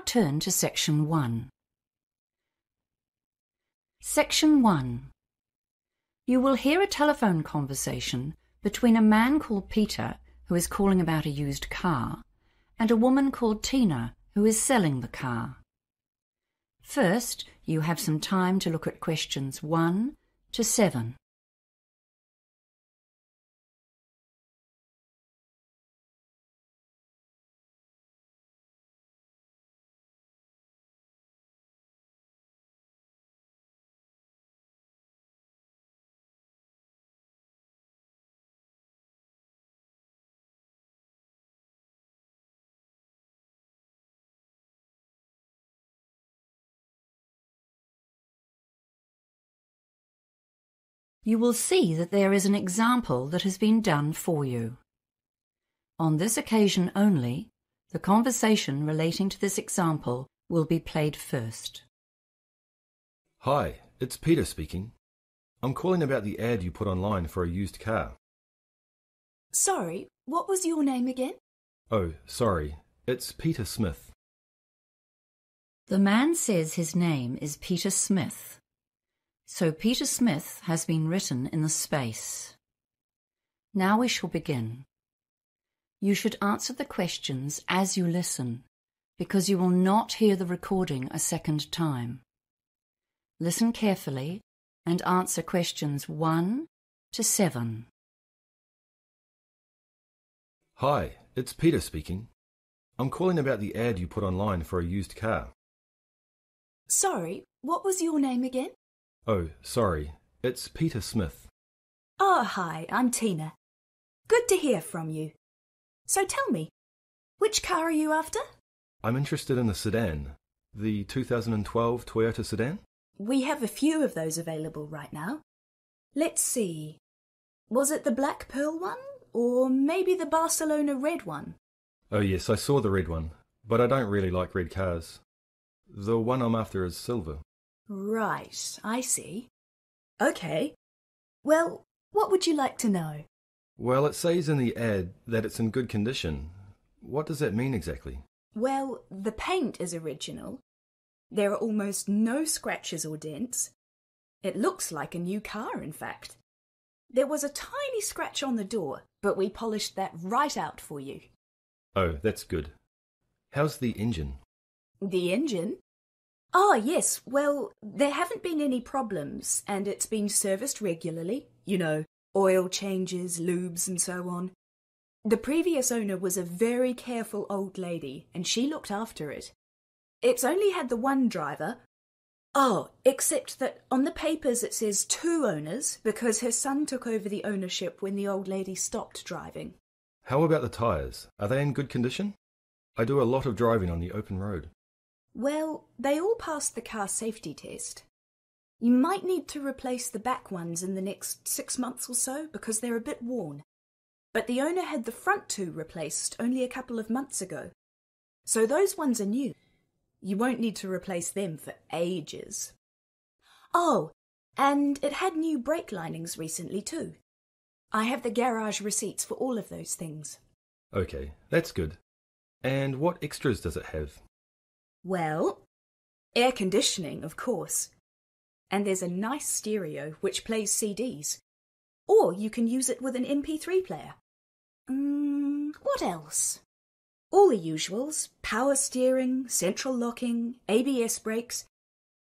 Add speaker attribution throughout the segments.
Speaker 1: turn to Section 1. Section 1. You will hear a telephone conversation between a man called Peter, who is calling about a used car, and a woman called Tina, who is selling the car. First, you have some time to look at questions 1 to 7. You will see that there is an example that has been done for you. On this occasion only, the conversation relating to this example will be played first.
Speaker 2: Hi, it's Peter speaking. I'm calling about the ad you put online for a used car.
Speaker 3: Sorry, what was your name again?
Speaker 2: Oh, sorry. It's Peter Smith.
Speaker 1: The man says his name is Peter Smith. So Peter Smith has been written in the space. Now we shall begin. You should answer the questions as you listen, because you will not hear the recording a second time. Listen carefully and answer questions 1 to 7.
Speaker 2: Hi, it's Peter speaking. I'm calling about the ad you put online for a used car.
Speaker 3: Sorry, what was your name again?
Speaker 2: Oh, sorry. It's Peter Smith.
Speaker 3: Oh, hi, I'm Tina. Good to hear from you. So tell me, which car are you after?
Speaker 2: I'm interested in the sedan, the 2012 Toyota sedan.
Speaker 3: We have a few of those available right now. Let's see. Was it the Black Pearl one? Or maybe the Barcelona red one?
Speaker 2: Oh yes, I saw the red one, but I don't really like red cars. The one I'm after is silver.
Speaker 3: Right, I see. Okay. Well, what would you like to know?
Speaker 2: Well, it says in the ad that it's in good condition. What does that mean exactly?
Speaker 3: Well, the paint is original. There are almost no scratches or dents. It looks like a new car, in fact. There was a tiny scratch on the door, but we polished that right out for you.
Speaker 2: Oh, that's good. How's the engine?
Speaker 3: The engine? Oh, yes. Well, there haven't been any problems, and it's been serviced regularly. You know, oil changes, lubes, and so on. The previous owner was a very careful old lady, and she looked after it. It's only had the one driver. Oh, except that on the papers it says 2 owners, because her son took over the ownership when the old lady stopped driving.
Speaker 2: How about the tyres? Are they in good condition? I do a lot of driving on the open road.
Speaker 3: Well, they all passed the car safety test. You might need to replace the back ones in the next 6 months or so because they're a bit worn. But the owner had the front 2 replaced only a couple of months ago. So those ones are new. You won't need to replace them for ages. Oh, and it had new brake linings recently too. I have the garage receipts for all of those things.
Speaker 2: Okay, that's good. And what extras does it have?
Speaker 3: Well, air conditioning, of course. And there's a nice stereo which plays CDs. Or you can use it with an MP3 player. What else? All the usuals. Power steering, central locking, ABS brakes.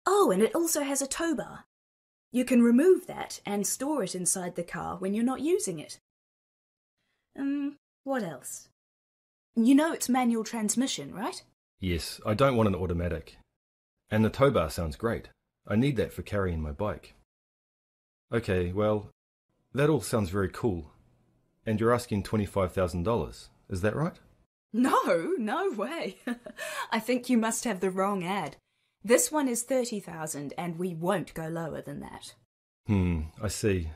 Speaker 3: Oh, and it also has a tow bar. You can remove that and store it inside the car when you're not using it. What else? You know it's manual transmission, right?
Speaker 2: Yes, I don't want an automatic. And the tow bar sounds great. I need that for carrying my bike. Okay, well, that all sounds very cool. And you're asking $25,000, is that right?
Speaker 3: No way. I think you must have the wrong ad. This one is $30,000 and we won't go lower than that.
Speaker 2: I see.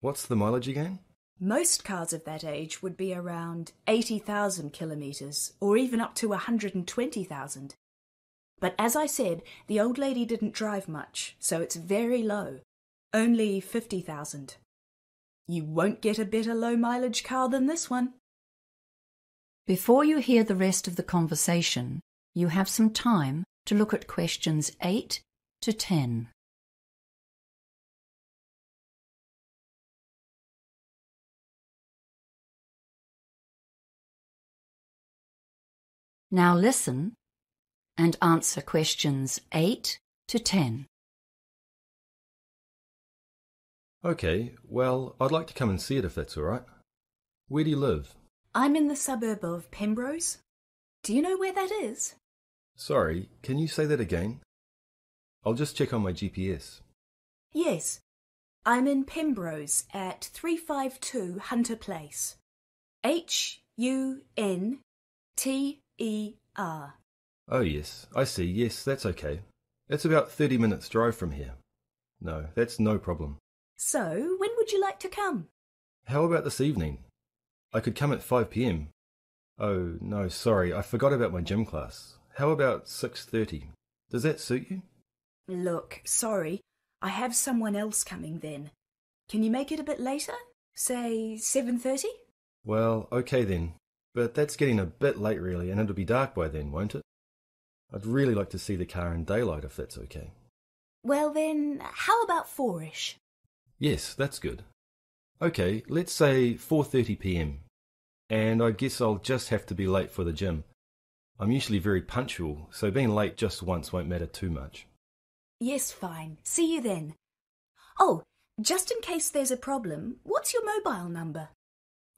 Speaker 2: What's the mileage again?
Speaker 3: Most cars of that age would be around 80,000 kilometres, or even up to 120,000. But as I said, the old lady didn't drive much, so it's very low. Only 50,000. You won't get a better low-mileage car than this one.
Speaker 1: Before you hear the rest of the conversation, You have some time to look at questions 8 to 10. Now listen and answer questions 8 to 10.
Speaker 2: Okay, well, I'd like to come and see it if that's all right. Where do you live?
Speaker 3: I'm in the suburb of Pembrose. Do you know where that is?
Speaker 2: Sorry, can you say that again? I'll just check on my GPS.
Speaker 3: Yes. I'm in Pembrose at 352 Hunter Place. Hunter.
Speaker 2: Oh yes, I see. Yes, that's okay. It's about 30 minutes drive from here. No, that's no problem.
Speaker 3: So, when would you like to come?
Speaker 2: How about this evening? I could come at 5 p.m. Oh, no, sorry, I forgot about my gym class. How about 6:30? Does that suit you?
Speaker 3: Look, sorry, I have someone else coming then. Can you make it a bit later? Say 7:30?
Speaker 2: Well, okay then. But that's getting a bit late really, and it'll be dark by then, won't it? I'd really like to see the car in daylight if that's okay.
Speaker 3: Well then, how about 4ish?
Speaker 2: Yes, that's good. Okay, let's say 4:30 p.m. And I guess I'll just have to be late for the gym. I'm usually very punctual, so being late just once won't matter too much.
Speaker 3: Yes, fine. See you then. Oh, just in case there's a problem, what's your mobile number?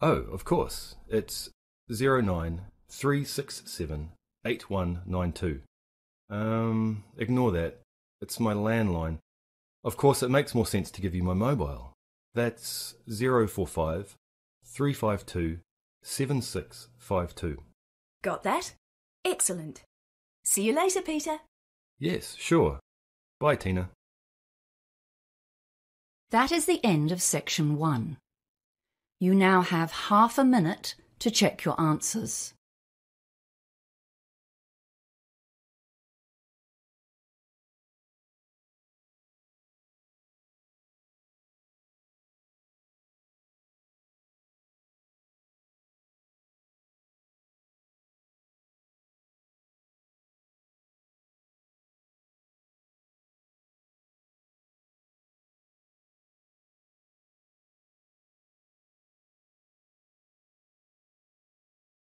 Speaker 2: Oh, of course. It's 093678192. Ignore that. It's my landline. Of course, it makes more sense to give you my mobile. That's 045 352 7652.
Speaker 3: Got that? Excellent. See you later, Peter.
Speaker 2: Yes, sure. Bye, Tina.
Speaker 1: That is the end of section 1. You now have half a minute to check your answers.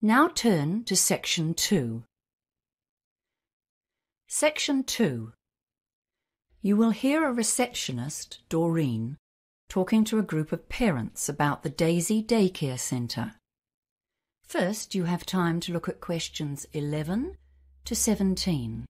Speaker 1: Now turn to section 2. Section 2. You will hear a receptionist, Doreen, talking to a group of parents about the Daisy Daycare Centre. First, you have time to look at questions 11 to 17.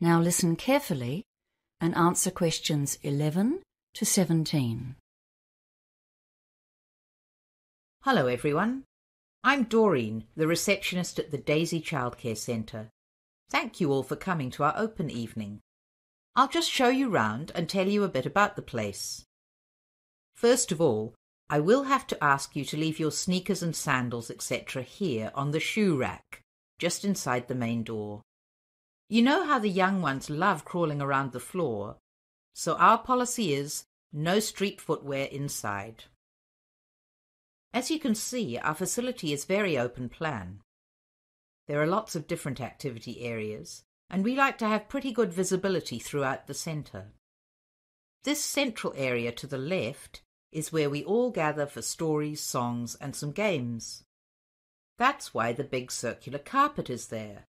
Speaker 1: Now listen carefully and answer questions 11 to 17.
Speaker 4: Hello everyone. I'm Doreen, the receptionist at the Daisy Childcare Centre. Thank you all for coming to our open evening. I'll just show you round and tell you a bit about the place. First of all, I will have to ask you to leave your sneakers and sandals, etc. here on the shoe rack, just inside the main door. You know how the young ones love crawling around the floor, so our policy is no street footwear inside. As you can see, our facility is very open plan. There are lots of different activity areas, and we like to have pretty good visibility throughout the centre. This central area to the left is where we all gather for stories, songs, and some games. That's why the big circular carpet is there.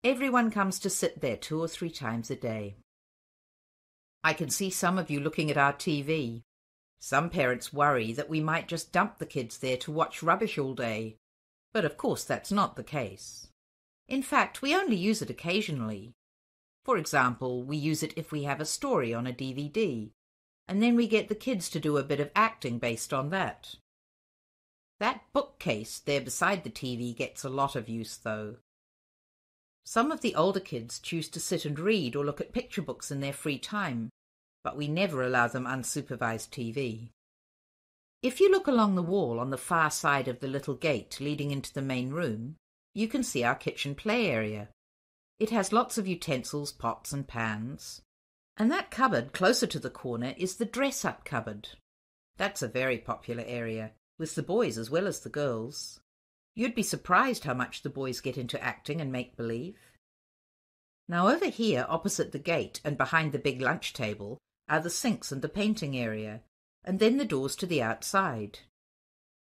Speaker 4: Everyone comes to sit there 2 or 3 times a day. I can see some of you looking at our TV. Some parents worry that we might just dump the kids there to watch rubbish all day. But of course that's not the case. In fact, we only use it occasionally. For example, we use it if we have a story on a DVD, and then we get the kids to do a bit of acting based on that. That bookcase there beside the TV gets a lot of use though. Some of the older kids choose to sit and read or look at picture books in their free time, but we never allow them unsupervised TV. If you look along the wall on the far side of the little gate leading into the main room, you can see our kitchen play area. It has lots of utensils, pots and pans. And that cupboard closer to the corner is the dress-up cupboard. That's a very popular area, with the boys as well as the girls. You'd be surprised how much the boys get into acting and make-believe. Now over here, opposite the gate and behind the big lunch table, are the sinks and the painting area, and then the doors to the outside.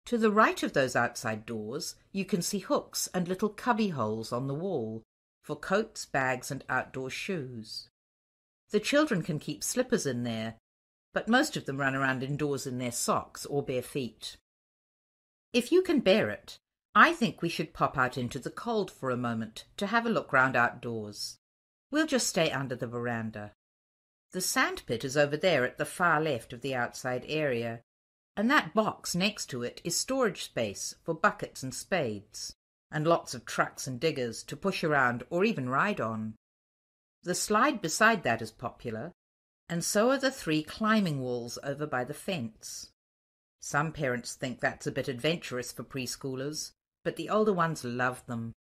Speaker 4: To the right of those outside doors, you can see hooks and little cubby holes on the wall for coats, bags, and outdoor shoes. The children can keep slippers in there, but most of them run around indoors in their socks or bare feet. If you can bear it, I think we should pop out into the cold for a moment to have a look round outdoors. We'll just stay under the veranda. The sandpit is over there at the far left of the outside area, and that box next to it is storage space for buckets and spades, and lots of trucks and diggers to push around or even ride on. The slide beside that is popular, and so are the 3 climbing walls over by the fence. Some parents think that's a bit adventurous for preschoolers, but the older ones love them.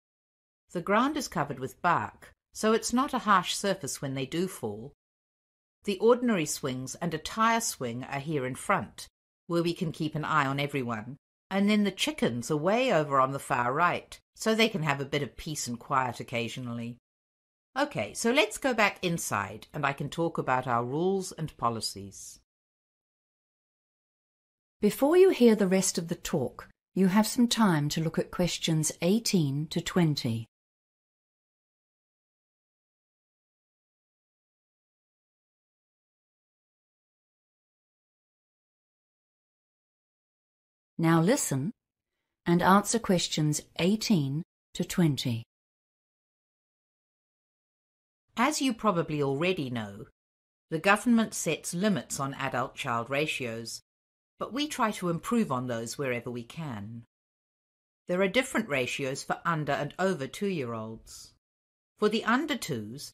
Speaker 4: The ground is covered with bark, so it's not a harsh surface when they do fall. The ordinary swings and a tire swing are here in front, where we can keep an eye on everyone, and then the chickens are way over on the far right, so they can have a bit of peace and quiet occasionally. Okay, so let's go back inside, and I can talk about our rules and policies.
Speaker 1: Before you hear the rest of the talk, you have some time to look at questions 18 to 20. Now listen and answer questions 18 to 20.
Speaker 4: As you probably already know, the government sets limits on adult-child ratios, but we try to improve on those wherever we can. There are different ratios for under and over 2-year-olds. For the under 2s,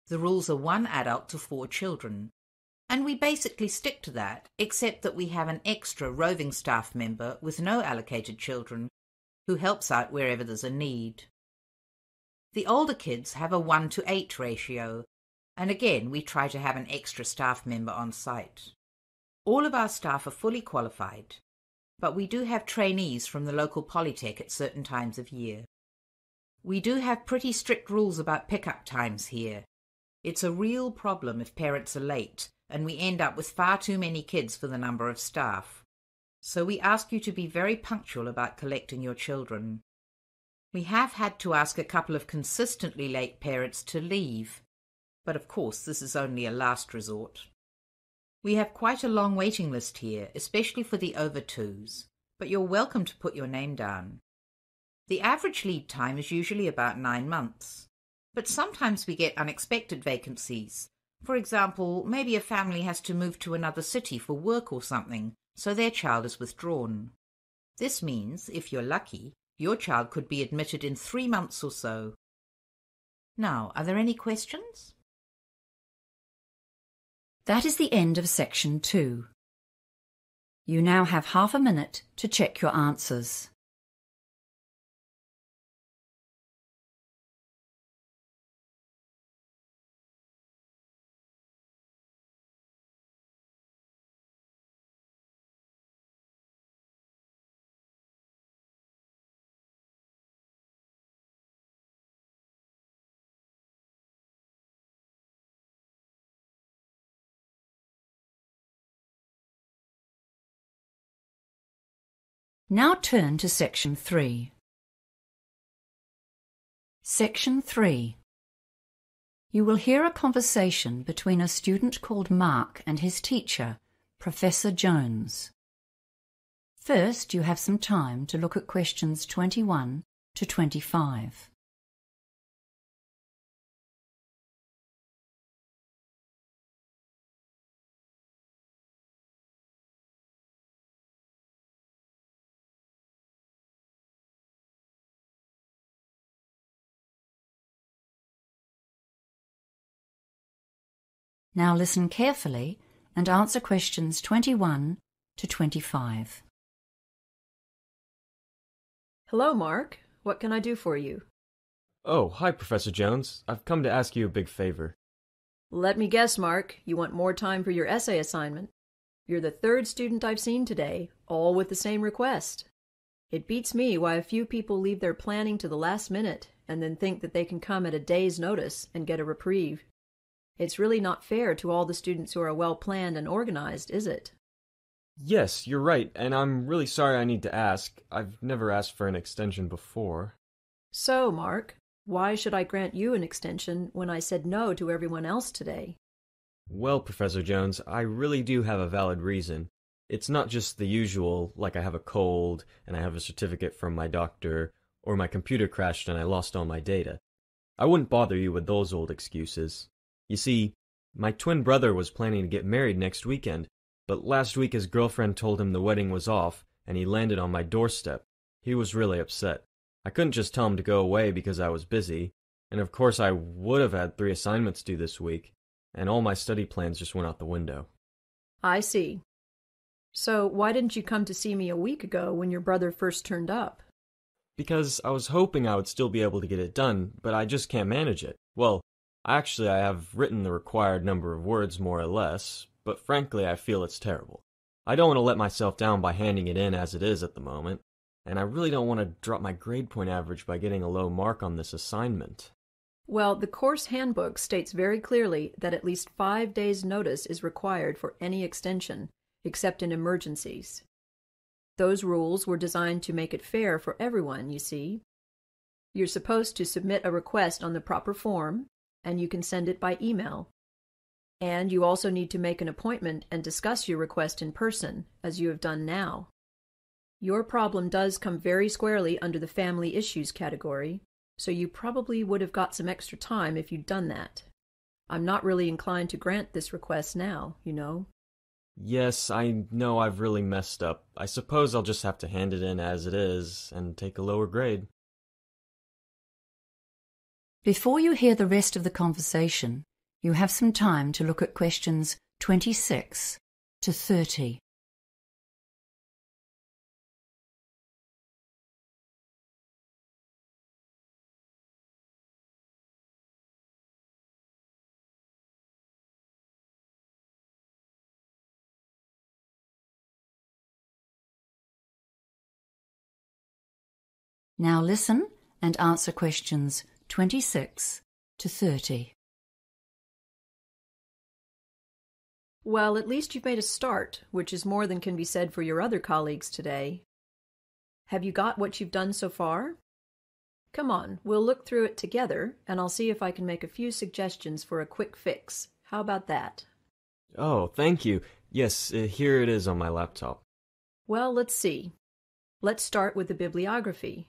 Speaker 4: the rules are 1 adult to 4 children, and we basically stick to that, except that we have an extra roving staff member with no allocated children who helps out wherever there's a need. The older kids have a 1 to 8 ratio, and again we try to have an extra staff member on site. All of our staff are fully qualified, but we do have trainees from the local polytech at certain times of year. We do have pretty strict rules about pick-up times here. It's a real problem if parents are late, and we end up with far too many kids for the number of staff. So we ask you to be very punctual about collecting your children. We have had to ask a couple of consistently late parents to leave, but of course this is only a last resort. We have quite a long waiting list here, especially for the over 2s, but you're welcome to put your name down. The average lead time is usually about 9 months, but sometimes we get unexpected vacancies. For example, maybe a family has to move to another city for work or something, so their child is withdrawn. This means, if you're lucky, your child could be admitted in 3 months or so. Now, are there any questions?
Speaker 1: That is the end of section 2. You now have half a minute to check your answers. Now turn to section 3. Section 3. You will hear a conversation between a student called Mark and his teacher, Professor Jones. First, you have some time to look at questions 21 to 25. Now listen carefully and answer questions 21 to 25.
Speaker 5: Hello, Mark. What can I do for you?
Speaker 6: Oh, hi, Professor Jones. I've come to ask you a big favor.
Speaker 5: Let me guess, Mark. You want more time for your essay assignment. You're the third student I've seen today, all with the same request. It beats me why a few people leave their planning to the last minute and then think that they can come at a day's notice and get a reprieve. It's really not fair to all the students who are well-planned and organized, is it?
Speaker 6: Yes, you're right, and I'm really sorry I need to ask. I've never asked for an extension before.
Speaker 5: So, Mark, why should I grant you an extension when I said no to everyone else today?
Speaker 6: Well, Professor Jones, I really do have a valid reason. It's not just the usual, like I have a cold, and I have a certificate from my doctor, or my computer crashed and I lost all my data. I wouldn't bother you with those old excuses. You see, my twin brother was planning to get married next weekend, but last week his girlfriend told him the wedding was off, and he landed on my doorstep. He was really upset. I couldn't just tell him to go away because I was busy, and of course I would have had 3 assignments due this week, and all my study plans just went out the window.
Speaker 5: I see. So why didn't you come to see me a week ago when your brother first turned up?
Speaker 6: Because I was hoping I would still be able to get it done, but I just can't manage it. Well, actually I have written the required number of words more or less, but frankly I feel it's terrible. I don't want to let myself down by handing it in as it is at the moment, and I really don't want to drop my grade point average by getting a low mark on this assignment.
Speaker 5: Well, the course handbook states very clearly that at least 5 days' notice is required for any extension, except in emergencies. Those rules were designed to make it fair for everyone, you see. You're supposed to submit a request on the proper form, and you can send it by email. And you also need to make an appointment and discuss your request in person, as you have done now. Your problem does come very squarely under the family issues category, so you probably would have got some extra time if you'd done that. I'm not really inclined to grant this request now, you know.
Speaker 6: Yes, I know I've really messed up. I suppose I'll just have to hand it in as it is and take a lower grade.
Speaker 1: Before you hear the rest of the conversation, you have some time to look at questions 26 to 30. Now listen and answer questions 26 to 30.
Speaker 5: Well, at least you've made a start, which is more than can be said for your other colleagues today. Have you got what you've done so far? Come on, we'll look through it together, and I'll see if I can make a few suggestions for a quick fix. How about that?
Speaker 6: Oh, thank you. Yes, here it is on my laptop.
Speaker 5: Well, let's see. Let's start with the bibliography.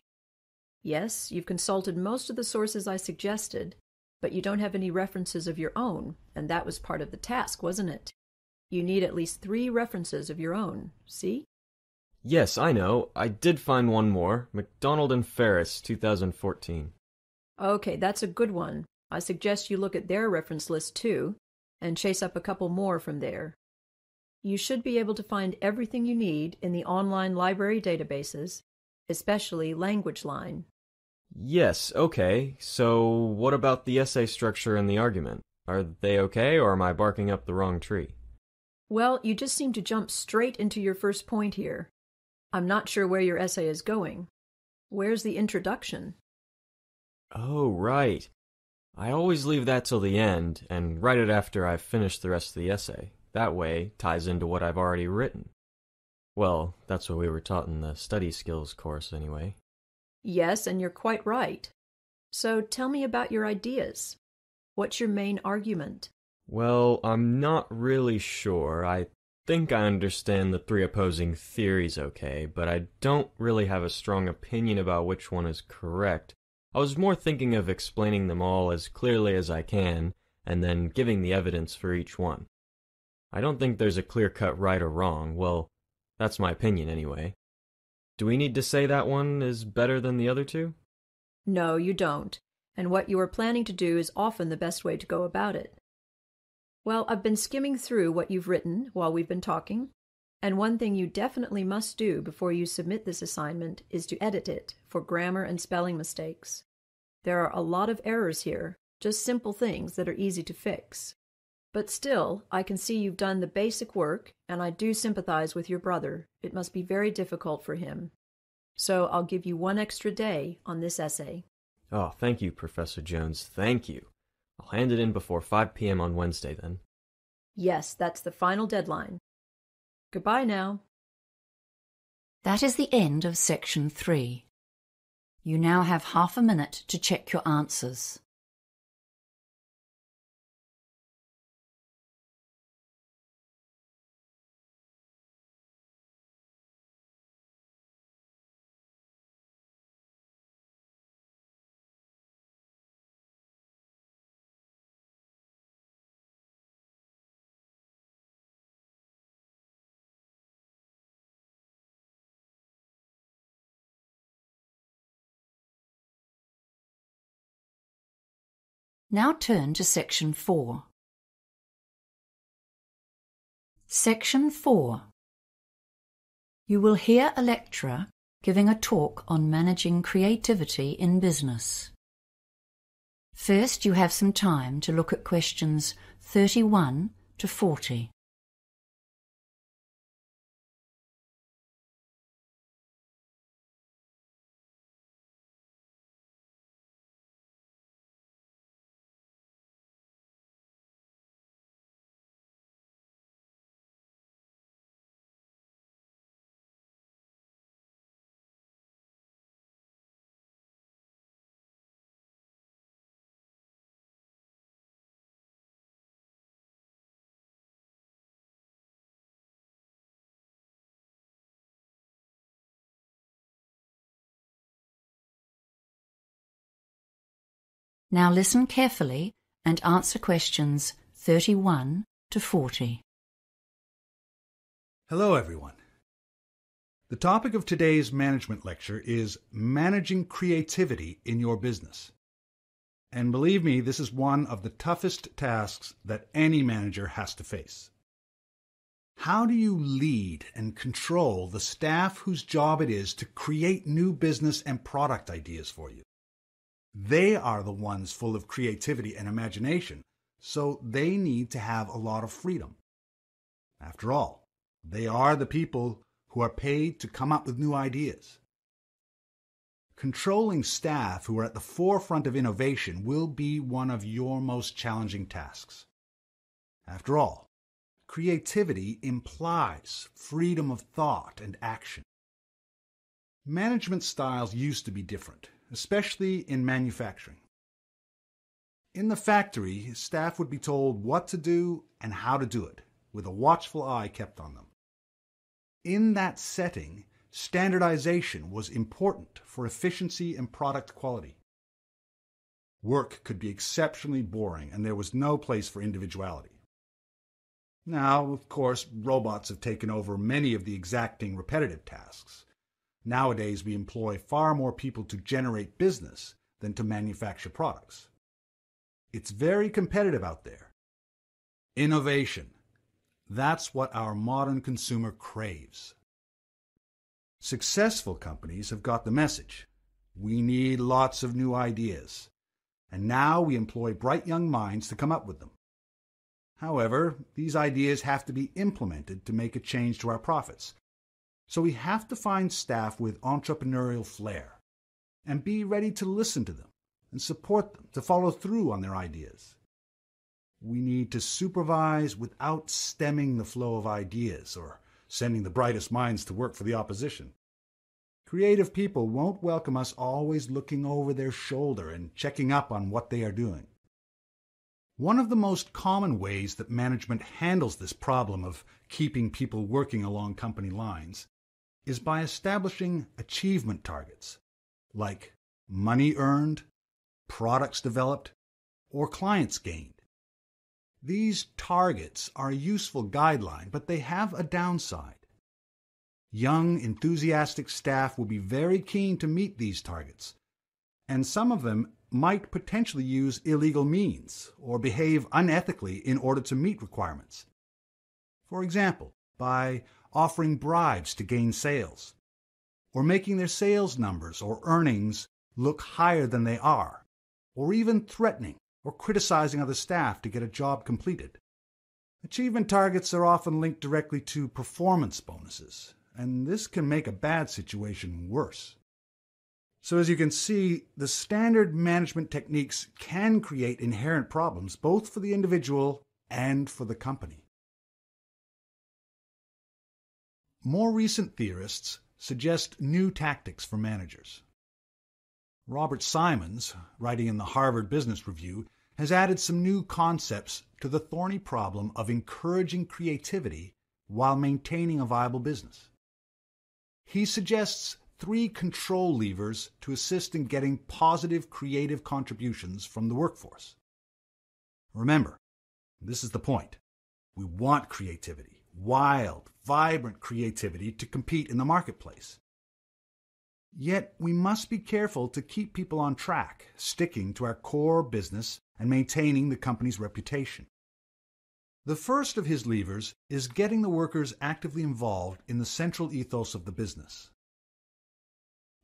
Speaker 5: Yes, you've consulted most of the sources I suggested, but you don't have any references of your own, and that was part of the task, wasn't it? You need at least 3 references of your own, see?
Speaker 6: Yes, I know. I did find one more. McDonald and Ferris, 2014.
Speaker 5: Okay, that's a good one. I suggest you look at their reference list too, and chase up a couple more from there. You should be able to find everything you need in the online library databases, especially LanguageLine.
Speaker 6: Yes, okay. So what about the essay structure and the argument? Are they okay, or am I barking up the wrong tree?
Speaker 5: Well, you just seem to jump straight into your first point here. I'm not sure where your essay is going. Where's the introduction?
Speaker 6: Oh, right. I always leave that till the end, and write it after I've finished the rest of the essay. That way, it ties into what I've already written. Well, that's what we were taught in the study skills course, anyway.
Speaker 5: Yes, and you're quite right. So tell me about your ideas. What's your main argument?
Speaker 6: Well, I'm not really sure. I think I understand the 3 opposing theories okay, but I don't really have a strong opinion about which one is correct. I was more thinking of explaining them all as clearly as I can, and then giving the evidence for each one. I don't think there's a clear-cut right or wrong. Well, that's my opinion anyway. Do we need to say that one is better than the other 2?
Speaker 5: No, you don't. And what you are planning to do is often the best way to go about it. Well, I've been skimming through what you've written while we've been talking, and one thing you definitely must do before you submit this assignment is to edit it for grammar and spelling mistakes. There are a lot of errors here, just simple things that are easy to fix. But still, I can see you've done the basic work, and I do sympathize with your brother. It must be very difficult for him. So I'll give you 1 extra day on this essay.
Speaker 6: Oh, thank you, Professor Jones. Thank you. I'll hand it in before 5 p.m. on Wednesday, then.
Speaker 5: Yes, that's the final deadline. Goodbye now.
Speaker 1: That is the end of section 3. You now have half a minute to check your answers. Now turn to section 4. Section 4. You will hear a lecturer giving a talk on managing creativity in business. First, you have some time to look at questions 31 to 40. Now listen carefully and answer questions 31 to 40.
Speaker 7: Hello, everyone. The topic of today's management lecture is managing creativity in your business. And believe me, this is one of the toughest tasks that any manager has to face. How do you lead and control the staff whose job it is to create new business and product ideas for you? They are the ones full of creativity and imagination, so they need to have a lot of freedom. After all, they are the people who are paid to come up with new ideas. Controlling staff who are at the forefront of innovation will be one of your most challenging tasks. After all, creativity implies freedom of thought and action. Management styles used to be different, especially in manufacturing. In the factory, staff would be told what to do and how to do it, with a watchful eye kept on them. In that setting, standardization was important for efficiency and product quality. Work could be exceptionally boring, and there was no place for individuality. Now, of course, robots have taken over many of the exacting, repetitive tasks. Nowadays, we employ far more people to generate business than to manufacture products. It's very competitive out there. Innovation. That's what our modern consumer craves. Successful companies have got the message. We need lots of new ideas. And now we employ bright young minds to come up with them. However, these ideas have to be implemented to make a change to our profits. So we have to find staff with entrepreneurial flair and be ready to listen to them and support them to follow through on their ideas. We need to supervise without stemming the flow of ideas or sending the brightest minds to work for the opposition. Creative people won't welcome us always looking over their shoulder and checking up on what they are doing. One of the most common ways that management handles this problem of keeping people working along company lines is by establishing achievement targets, like money earned, products developed, or clients gained. These targets are a useful guideline, but they have a downside. Young, enthusiastic staff will be very keen to meet these targets, and some of them might potentially use illegal means or behave unethically in order to meet requirements. For example, by offering bribes to gain sales, or making their sales numbers or earnings look higher than they are, or even threatening or criticizing other staff to get a job completed. Achievement targets are often linked directly to performance bonuses, and this can make a bad situation worse. So as you can see, the standard management techniques can create inherent problems both for the individual and for the company. More recent theorists suggest new tactics for managers. Robert Simons, writing in the Harvard Business Review, has added some new concepts to the thorny problem of encouraging creativity while maintaining a viable business. He suggests 3 control levers to assist in getting positive creative contributions from the workforce. Remember, this is the point. We want creativity, wild, vibrant creativity to compete in the marketplace. Yet we must be careful to keep people on track, sticking to our core business and maintaining the company's reputation. The first of his levers is getting the workers actively involved in the central ethos of the business.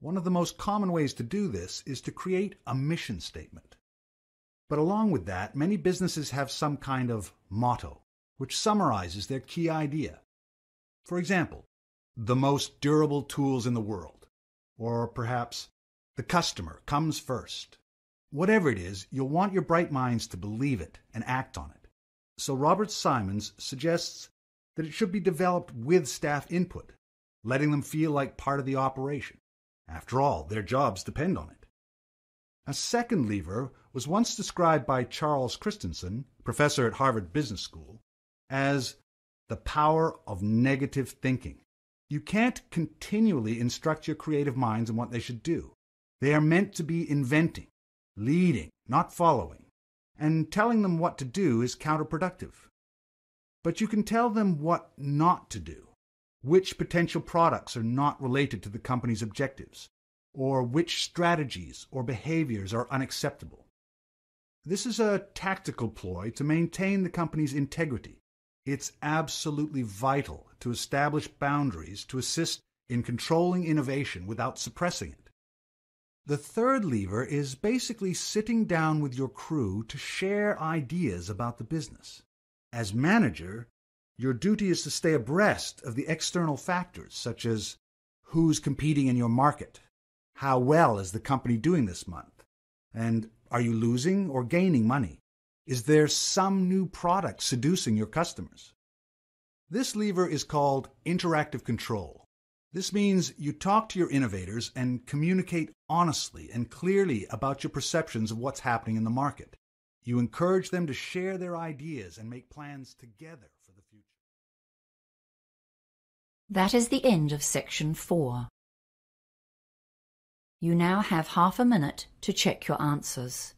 Speaker 7: One of the most common ways to do this is to create a mission statement. But along with that, many businesses have some kind of motto, which summarizes their key idea. For example, the most durable tools in the world, or perhaps the customer comes first. Whatever it is, you'll want your bright minds to believe it and act on it. So Robert Simons suggests that it should be developed with staff input, letting them feel like part of the operation. After all, their jobs depend on it. A second lever was once described by Charles Christensen, professor at Harvard Business School, as the power of negative thinking. You can't continually instruct your creative minds on what they should do. They are meant to be inventing, leading, not following, and telling them what to do is counterproductive. But you can tell them what not to do, which potential products are not related to the company's objectives, or which strategies or behaviors are unacceptable. This is a tactical ploy to maintain the company's integrity. It's absolutely vital to establish boundaries to assist in controlling innovation without suppressing it. The third lever is basically sitting down with your crew to share ideas about the business. As manager, your duty is to stay abreast of the external factors, such as who's competing in your market, how well is the company doing this month, and are you losing or gaining money? Is there some new product seducing your customers? This lever is called interactive control. This means you talk to your innovators and communicate honestly and clearly about your perceptions of what's happening in the market. You encourage them to share their ideas and make plans together for the future.
Speaker 1: That is the end of section 4. You now have half a minute to check your answers.